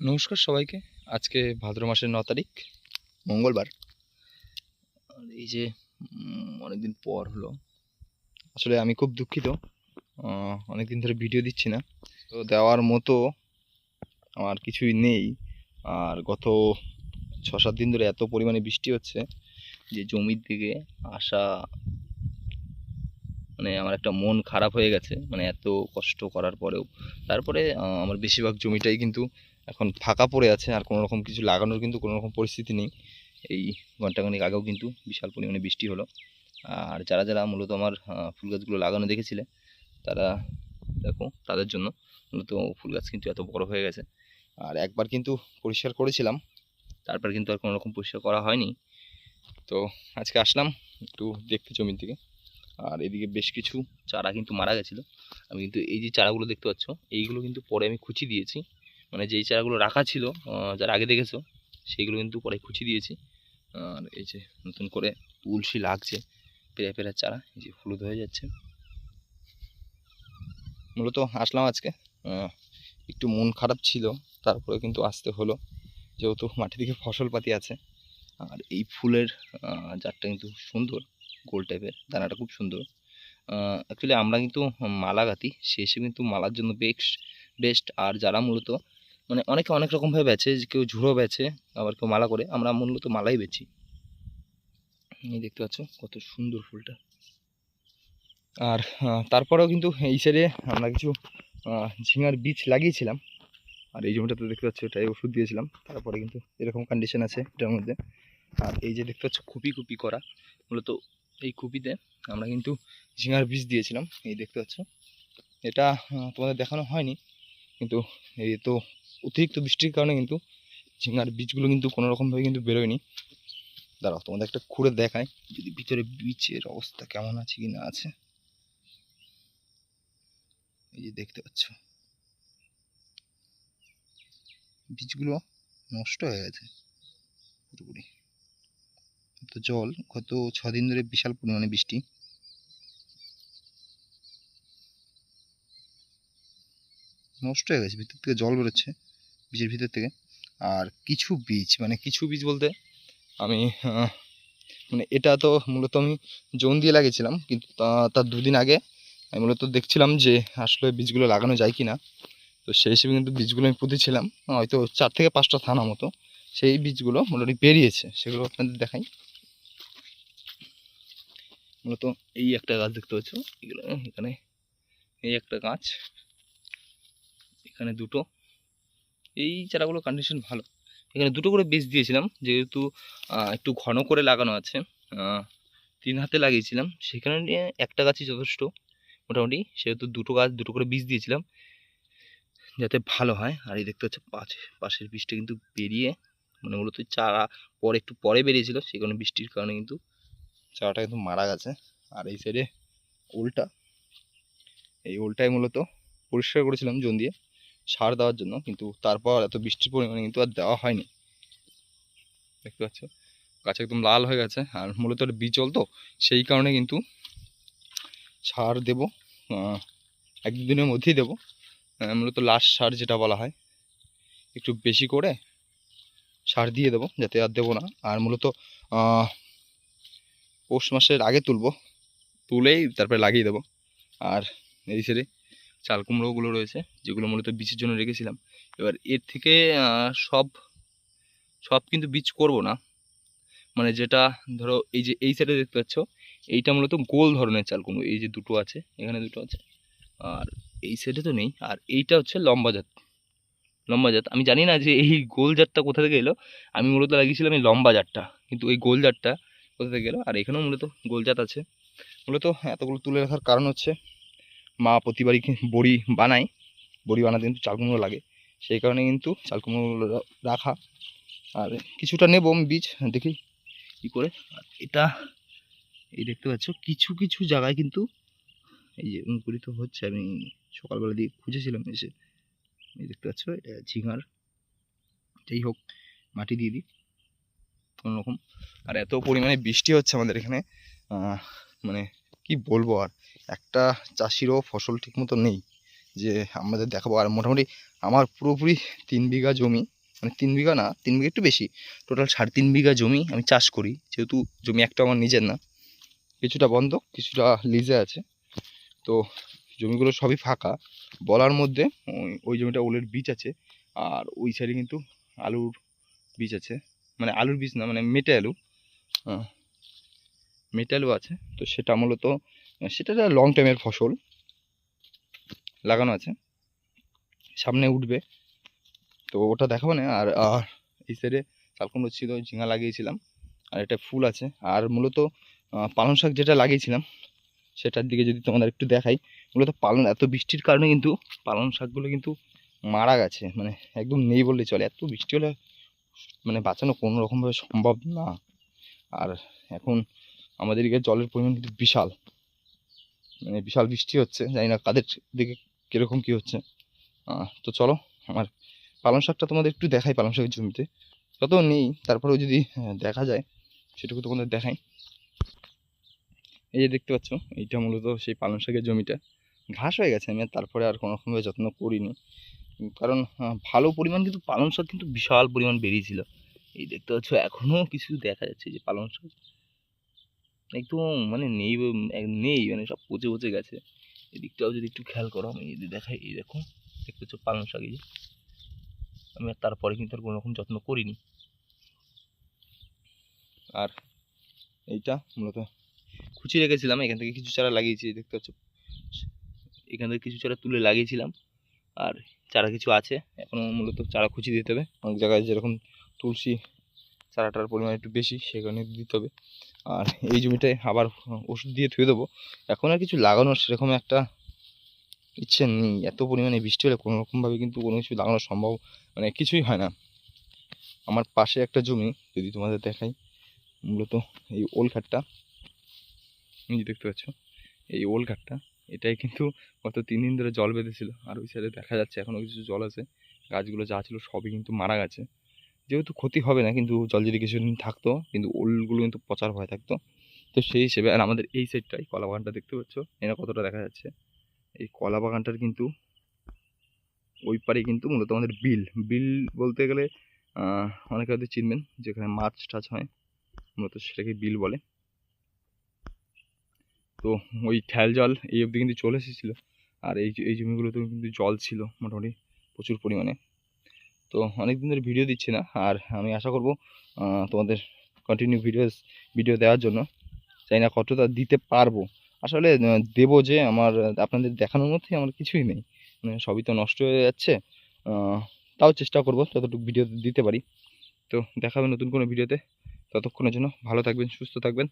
নমস্কার সবাইকে। আজকে ভাদ্র মাসের 9 তারিখ মঙ্গলবার। আর এই যে অনেকদিন পর হলো। আসলে আমি খুব দুঃখিত, অনেকদিন ধরে ভিডিও দিচ্ছি না। তো দেওয়ার মতো আমার কিছুই নেই। আর গত 6-7 দিন ধরে এত পরিমাণে বৃষ্টি হচ্ছে যে জমির দিকে আসা মানে আমার একটা মন খারাপ হয়ে গেছে। মানে এত কষ্ট করার পরেও তারপরে আমার বেশিরভাগ জমিটাই কিন্তু এখন ফাঁকা পড়ে আছে, আর কোনো রকম কিছু লাগানোর কিন্তু কোনো রকম পরিস্থিতি নেই। এই ঘন্টাখানেক আগেও কিন্তু বিশাল পরিমাণে বৃষ্টি হলো। আর যারা যারা মূলত আমার ফুল গাছগুলো লাগানো দেখেছিলে তারা দেখো, তাদের জন্য মূলত ফুল গাছ কিন্তু এত বড় হয়ে গেছে। আর একবার কিন্তু পরিষ্কার করেছিলাম, তারপর কিন্তু আর কোনো রকম পরিষ্কার করা হয়নি। তো আজকে আসলাম একটু দেখতে জমির দিকে। আর এদিকে বেশ কিছু চারা কিন্তু মারা গেছিলো। আমি কিন্তু এই যে চারাগুলো দেখতে পাচ্ছ, এইগুলো কিন্তু পরে আমি খুঁচি দিয়েছি। মানে যেই চারাগুলো রাখা ছিল, যারা আগে দেখেছো সেইগুলো কিন্তু পরে খুঁচি দিয়েছি। আর এই যে নতুন করে তুলসী লাগছে, পেরা পেরা চারা, এই যে হলুদ হয়ে যাচ্ছে। মূলত আসলাম আজকে, একটু মন খারাপ ছিল, তারপরে কিন্তু আসতে হলো যেহেতু মাটি থেকে ফসলপাতি আছে। আর এই ফুলের জাতটা কিন্তু সুন্দর, গোল টাইপের, দানাটা খুব সুন্দর। অ্যাকচুয়ালি আমরা কিন্তু মালা গাঁথি, সেই হিসেবে কিন্তু মালার জন্য বেস্ট। আর যারা মূলত মানে অনেকে অনেক রকমভাবে বেচে, কেউ ঝুড়ো বেচে, আবার কেউ মালা করে, আমরা মূলত মালাই বেচি। এই দেখতে পাচ্ছ কত সুন্দর ফুলটা। আর তারপরেও কিন্তু এই সাইডে আমরা কিছু ঝিঙার বীজ লাগিয়েছিলাম। আর এই জমিটাতে দেখতে পাচ্ছ এটাই ওষুধ দিয়েছিলাম, তারপরে কিন্তু এরকম কন্ডিশন আছে এটার মধ্যে। আর এই যে দেখতে পাচ্ছ কুপি কুপি করা, মূলত এই কুপিতে আমরা কিন্তু ঝিঙার বীজ দিয়েছিলাম। এই দেখতে পাচ্ছ, এটা তোমাদের দেখানো হয়নি, কিন্তু এই তো অতিরিক্ত বৃষ্টির কারণে কিন্তু ঝিঙার বীজগুলো কিন্তু কোনো রকমভাবে কিন্তু বেরোয়নি। দাঁড়াও তোমাদের একটা খুঁড়ে দেখায় যদি ভিতরে বীজের অবস্থা কেমন আছে কি না আছে। এই যে দেখতে পাচ্ছ বীজগুলো নষ্ট হয়ে গেছে পুরোপুরি। তো জল গত 6 দিন ধরে বিশাল পরিমাণে বৃষ্টি, নষ্ট হয়ে গেছে, ভিতর থেকে জল বেরোচ্ছে বীজের ভিতর থেকে। আর কিছু বীজ, মানে কিছু বীজ বলতে আমি মানে এটা তো মূলত আমি জন দিয়ে লাগিয়েছিলাম, কিন্তু তার 2 দিন আগে আমি মূলত দেখছিলাম যে আসলে বীজগুলো লাগানো যায় কি না। তো সেই হিসেবে কিন্তু বীজগুলো আমি পুঁতেছিলাম, হয়তো 4 থেকে 5টা থানা মতো। সেই বীজগুলো মোটামুটি বেরিয়েছে, সেগুলো আপনাদের দেখাই। মূলত এই একটা গাছ দেখতে পাচ্ছ, এগুলো এখানে এই একটা গাছ, এখানে দুটো, এই চারাগুলো কন্ডিশন ভালো। এখানে দুটো করে বীজ দিয়েছিলাম, যেহেতু একটু ঘন করে লাগানো আছে, 3 হাতে লাগিয়েছিলাম, সেখানে নিয়ে একটা গাছই যথেষ্ট মোটামুটি। সেহেতু দুটো করে বীজ দিয়েছিলাম যাতে ভালো হয়। আর এই দেখতে হচ্ছে পাশের বীজটা কিন্তু বেরিয়ে, মানে মূলত চারা পরে একটু পরে বেরিয়েছিল, সেই কারণে বৃষ্টির কারণে কিন্তু চারাটা কিন্তু মারা গেছে। আর এই সাইডে ওলটা, এই ওলটাই মূলত পরিষ্কার করেছিলাম জন দিয়ে সার দেওয়ার জন্য, কিন্তু তারপর এত বৃষ্টির পরিমাণে কিন্তু আর দেওয়া হয়নি। দেখতে পাচ্ছ গাছ একদম লাল হয়ে গেছে। আর মূলত এটা বীজল তো, সেই কারণে কিন্তু সার দেব 1-2 দিনের মধ্যেই দেবো। মূলত লাস্ট সার যেটা বলা হয়, একটু বেশি করে সার দিয়ে দেবো, যাতে আর দেবো না। আর মূলত পৌষ মাসের আগে তুলেই তারপরে লাগিয়ে দেবো। আর এই সাইডে চাল কুমড়োগুলো রয়েছে, যেগুলো মূলত বীজের জন্য রেখেছিলাম। এবার এর থেকে সব কিন্তু বীজ করব না, মানে যেটা ধরো এই যে এই সাইডে দেখতে পাচ্ছ, এইটা মূলত গোল ধরনের চাল কুমড়ো, এই যে দুটো আছে, এখানে দুটো আছে, আর এই সাইডে তো নেই। আর এইটা হচ্ছে লম্বা জাত। আমি জানি না যে এই গোল জাতটা কোথা থেকে এলো। আমি মূলত লাগিয়েছিলাম এই লম্বা জাতটা, কিন্তু এই গোল জাতটা কোথা থেকে এলো। আর এখানেও মূলত গোল জাত আছে। মূলত এতগুলো তুলে রাখার কারণ হচ্ছে মা প্রতিবারই বড়ি বানায়, বড়ি বানাতে কিন্তু চাল কুমড়ো লাগে, সেই কারণে কিন্তু চাল কুমড়ো রাখা। আর কিছুটা নেবো আমি বীজ, দেখি কী করে। আর এটা এই দেখতে পাচ্ছ কিছু কিছু জায়গায় কিন্তু এই যে অঙ্কুরিত হচ্ছে। আমি সকালবেলা দিয়ে খুঁজেছিলাম এসে, এই দেখতে পাচ্ছ এটা ঝিঙার। যাই হোক, মাটি দিয়ে দিই কোনোরকম। আর এত পরিমাণে বৃষ্টি হচ্ছে আমাদের এখানে, মানে কি বলবো, আর একটা চাষিরও ফসল ঠিক মতো নেই। যে আমাদের দেখাবো। আর মোটামুটি আমার পুরোপুরি 3 বিঘা জমি, মানে 3 বিঘা না, 3 বিঘা একটু বেশি, টোটাল 3.5 বিঘা জমি আমি চাষ করি। যেহেতু জমি একটা আমার নিজের না, কিছুটা বন্ধক, কিছুটা লিজে আছে। তো জমিগুলো সবই ফাঁকা। বলার মধ্যে ওই জমিটা ওলের বীজ আছে, আর ওই সাইডে কিন্তু আলুর বীজ আছে, মানে আলুর বীজ না, মানে মেটে আলু, মেটে আলু আছে। তো সেটা মূলত সেটা লং টাইমের ফসল লাগানো আছে, সামনে উঠবে, তো ওটা দেখাবো না। আর এই সাইডে চাল কুমড়ো ছিল, ঝিঙা লাগিয়েছিলাম, আর এটা ফুল আছে। আর মূলত পালং শাক যেটা লাগিয়েছিলাম সেটার দিকে যদি তোমাদের একটু দেখাই, মূলত এত বৃষ্টির কারণে কিন্তু পালং শাকগুলো কিন্তু মারা গেছে, মানে একদম নেই বললেই চলে। এত বৃষ্টি হলে মানে বাঁচানো কোনো রকমভাবে সম্ভব না। আর এখন আমাদের দিকে জলের পরিমাণ কিন্তু বিশাল, মানে বিশাল বৃষ্টি হচ্ছে, জানি না কাদের দিকে কীরকম কী হচ্ছে। তো চলো আমার পালং শাকটা তোমাদের একটু দেখাই। পালং শাকের জমিতে যত নেই, তারপরেও যদি দেখা যায় সেটুকু তোমাদের দেখাই। এই যে দেখতে পাচ্ছ, এইটা মূলত সেই পালং শাকের জমিটা। ঘাস হয়ে গেছে, আমি তারপরে আর কোনো রকমভাবে যত্ন করিনি, কারণ ভালো পরিমাণ কিন্তু পালং শাক কিন্তু বিশাল পরিমাণ বেরিয়েছিল। এই দেখতে পাচ্ছ এখনও কিছু দেখা যাচ্ছে যে পালং শাক একদম মানে নেই, নেই মানে সব পচে পচে গেছে। এদিকটাও যদি একটু খেয়াল করো, আমি যদি দেখাই, এই দেখো দেখতে পাচ্ছ পালং শাক। এই যে আমি আর তারপরে কিন্তু আর কোনো রকম যত্ন করিনি। আর এইটা মূলত খুচি রেখেছিলাম, এখান থেকে কিছু চারা লাগিয়েছি, দেখতে পাচ্ছ এখান থেকে কিছু চারা তুলে লাগিয়েছিলাম। আর চারা কিছু আছে এখনও, মূলত চারা খুচি দিতে হবে। অনেক জায়গায় যেরকম তুলসী চারাটার পরিমাণ একটু বেশি, সেখানে দিতে হবে। আর এই জমিটায় আবার ওষুধ দিয়ে ধুয়ে দেবো। এখন আর কিছু লাগানোর সেরকম একটা ইচ্ছে নেই, এত পরিমাণে বৃষ্টি হলে কোনো রকমভাবে কিন্তু কোনো কিছু লাগানো সম্ভব মানে কিছুই হয় না। আমার পাশে একটা জমি যদি তোমাদের দেখাই, মূলত এই ওল ঘাটটা তুমি দেখতে পাচ্ছ, এই ওল ঘাটটা, এটাই কিন্তু গত 3 দিন ধরে জল বেঁধেছিল। আর ওই সাইডে দেখা যাচ্ছে এখনও কিছু জল আছে, গাছগুলো যা ছিল সবই কিন্তু মারা গেছে। যেহেতু ক্ষতি হবে না, কিন্তু জল যদি কিছুদিন থাকতো কিন্তু ওলগুলো কিন্তু পচার ভয় থাকতো। তো সেই হিসেবে, আর আমাদের এই সাইডটাই কলা বাগানটা দেখতে পাচ্ছ, এরা কতটা দেখা যাচ্ছে, এই কলা বাগানটার কিন্তু ওই পারে কিন্তু মূলত আমাদের বিল, বিল বলতে গেলে অনেকে হয়তো চিনবেন, যেখানে মাছ টাছ হয়, মূলত সেটাকে বিল বলে। তো ওই খ্যাল জল এই অবধি কিন্তু চলে এসেছিলো। আর এই জমিগুলোতেও কিন্তু জল ছিল মোটামুটি প্রচুর পরিমাণে। তো অনেক দিন ধরে ভিডিও দিচ্ছি না, আর আমি আশা করব তোমাদের কন্টিনিউ ভিডিও দেওয়ার জন্য। জানি না কতটা দিতে পারবো, আসলে দেবো যে আমার আপনাদের দেখানোর মধ্যে আমার কিছুই নেই, মানে সবই তো নষ্ট হয়ে যাচ্ছে। তাও চেষ্টা করব যতটুকু ভিডিও দিতে পারি। তো দেখা হবে নতুন কোনো ভিডিওতে, ততক্ষণের জন্য ভালো থাকবেন, সুস্থ থাকবেন।